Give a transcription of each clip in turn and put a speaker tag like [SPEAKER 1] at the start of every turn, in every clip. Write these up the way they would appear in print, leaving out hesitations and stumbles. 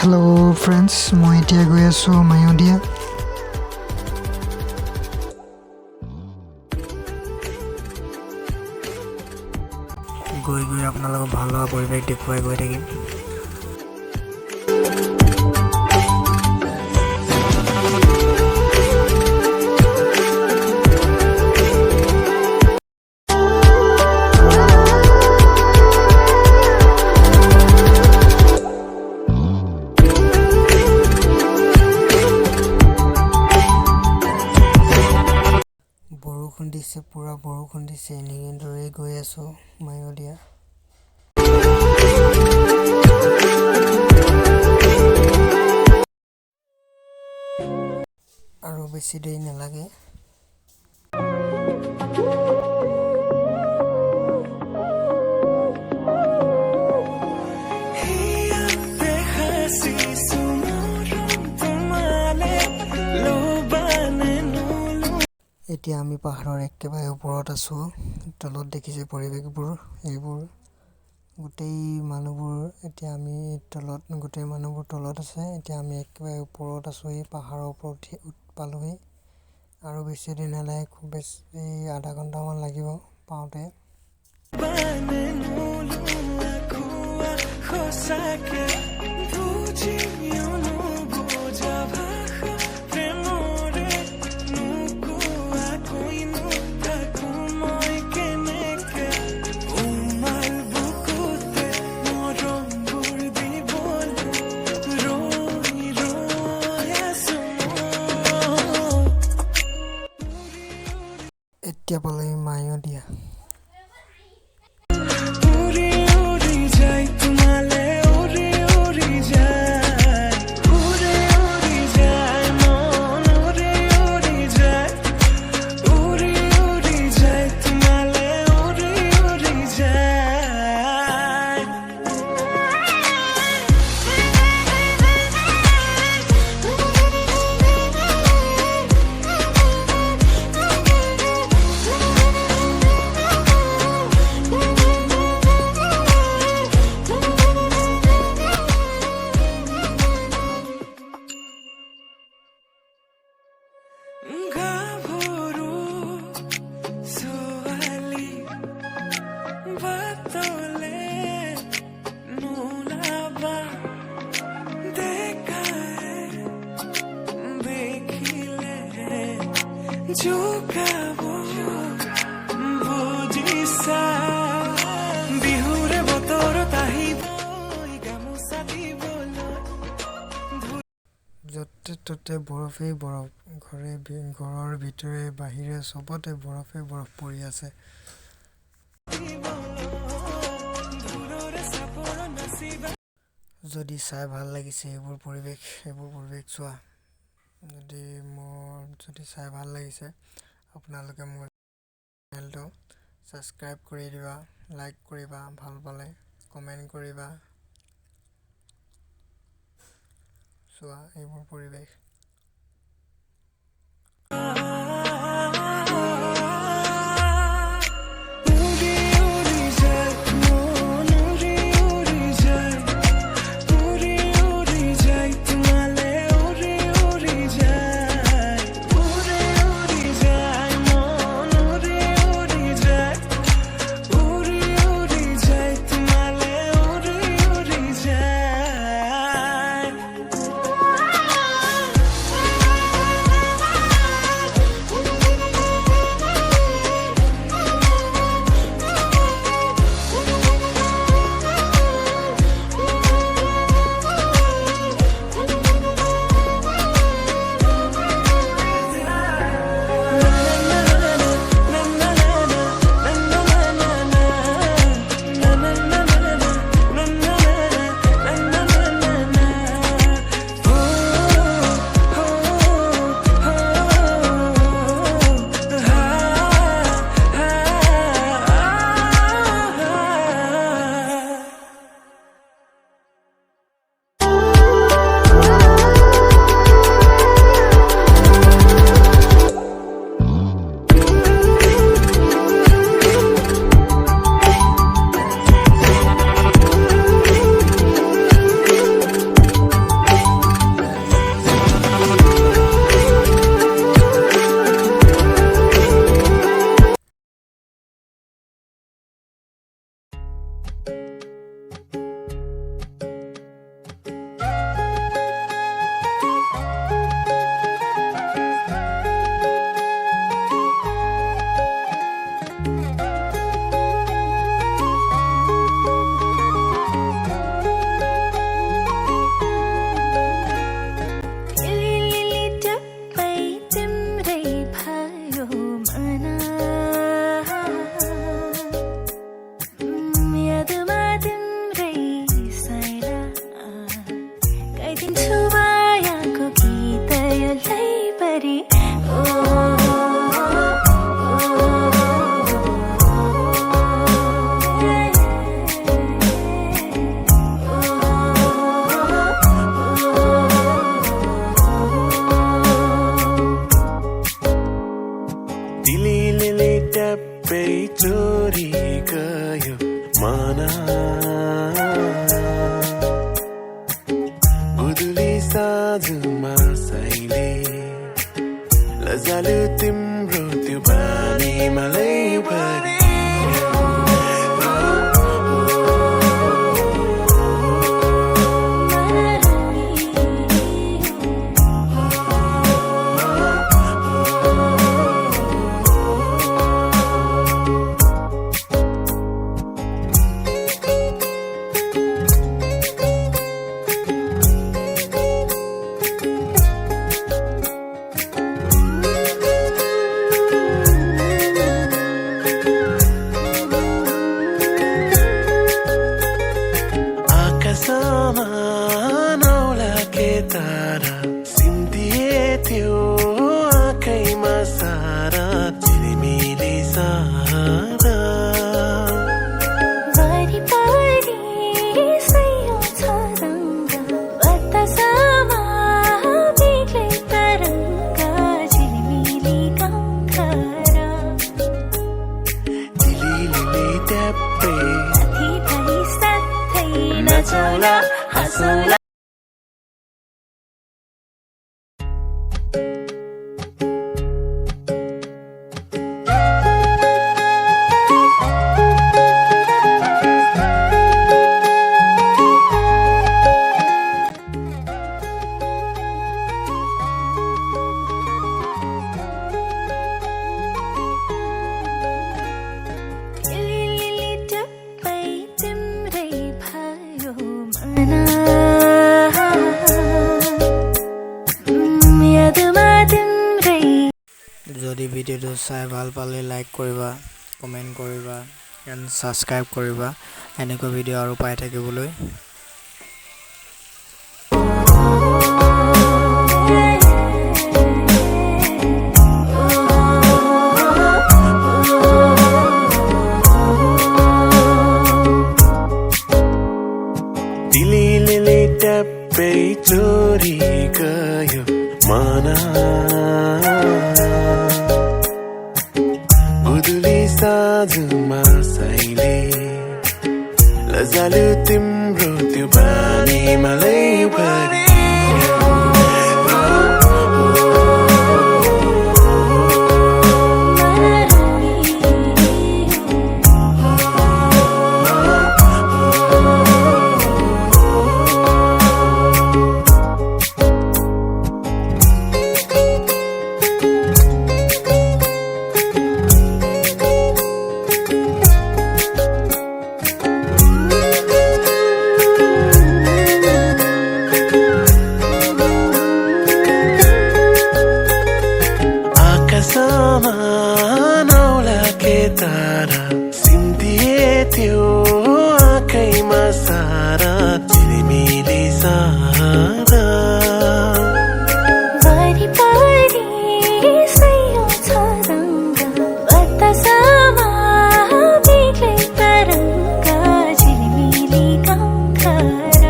[SPEAKER 1] Hello friends, মই এতিয়া গৈ আছো মায়দিয়া। গৈ আপোনালোকক ভাল লগা পৰিৱেশ দেখুৱাই গৈ থাকিম। বৰষুণ দিছে, পুৰা বৰষুণ দিছে, এনেদৰে গৈ আছো মায়দিয়া। আৰু বেছি দেৰি নালাগে। এতিয়া আমি পাহাৰৰ একেবাৰে ওপৰত আছো। তলত দেখিছে পৰিৱেশবোৰ, এইবোৰ গোটেই মানুহবোৰ। এতিয়া আমি গোটেই মানুহবোৰ তলত আছে। এতিয়া আমি একেবাৰে ওপৰত আছো, এই পাহাৰৰ ওপৰত পালোহি। আৰু বেছি দিন নালাগে, খুব বেছি আধা ঘণ্টামান লাগিব পাওঁতে। এতিয়া পালেহি মায়দিয়া। য'তে ত'তে বৰফেই বৰফ, ঘৰৰ ভিতৰে বাহিৰে চবতে বৰফে বৰফ পৰি আছে। যদি চাই ভাল লাগিছে এইবোৰ পৰিৱেশ চোৱা, যদি চাই ভাল লাগিছে আপোনালোকে মোৰ চেনেলটো ছাবস্ক্ৰাইব কৰি দিবা, লাইক কৰিবা, ভাল পালে কমেণ্ট কৰিবা। চোৱা এইবোৰ পৰিৱেশ।
[SPEAKER 2] गाइदिन्छु मायाको गीत यसै परी
[SPEAKER 3] दिलीले ट्याप्पै चोरी गयो मना गुदुली साँझमा साइले लजालु तिम्रो त्यो बानी मलाई भरि नौलाके तारा सिन्दिए थियो आँखैमा सारा झिलिमिली सारा
[SPEAKER 2] वरिपरि सयौं छ रङ्ग बतासमा बेग्लै तरङ्ग झिलिमिली गाउँघर
[SPEAKER 3] दिलीले ट्याप्पै
[SPEAKER 2] साथी भाइ साथै नचौला हाँसौला
[SPEAKER 1] যদি ভিডিওটো চাই ভাল পালে লাইক কৰিবা কমেন্ট কৰিবা এণ্ড সাবস্ক্ৰাইব কৰিবা এনেকুৱা ভিডিও আৰু পাই থাকিবলৈ
[SPEAKER 3] दिलीले ट्याप्पै चोरी गयो मना गुदुली साँझमा साइले लजालु तिम्रो त्यो बानी मलाई भरि नौलाके तारा सिन्दिए थियो आँखैमा सारा झिलिमिली सारा
[SPEAKER 2] वरिपरि सयौं छ रङ्ग बतासमा बेग्लै तरङ्ग झिलिमिली गाउँघर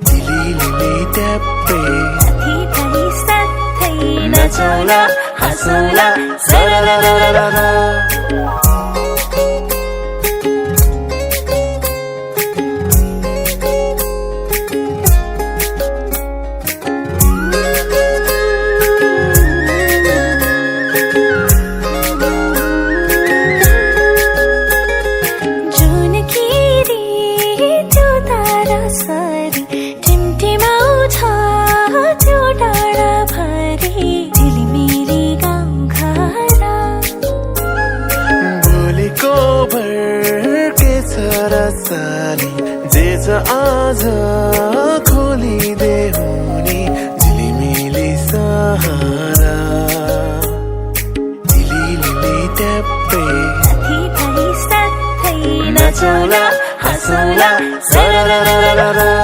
[SPEAKER 3] दिलीले ट्याप्पै
[SPEAKER 2] साथी भाइ साथै
[SPEAKER 3] नचौला हाँसौला सरररररर
[SPEAKER 2] जुन किरी त्यो तारा सरी टिमटिमाउँछ त्यो डाँडा भरि झिलिमिली गाउँघर
[SPEAKER 3] भोलिको भर्के छ र साली जे छ आज खोलिदे हुने झिलिमिली सहारा दिलीले ट्याप्पै
[SPEAKER 2] साथी भाइ साथै
[SPEAKER 3] नचौला हाँसौला सरररररर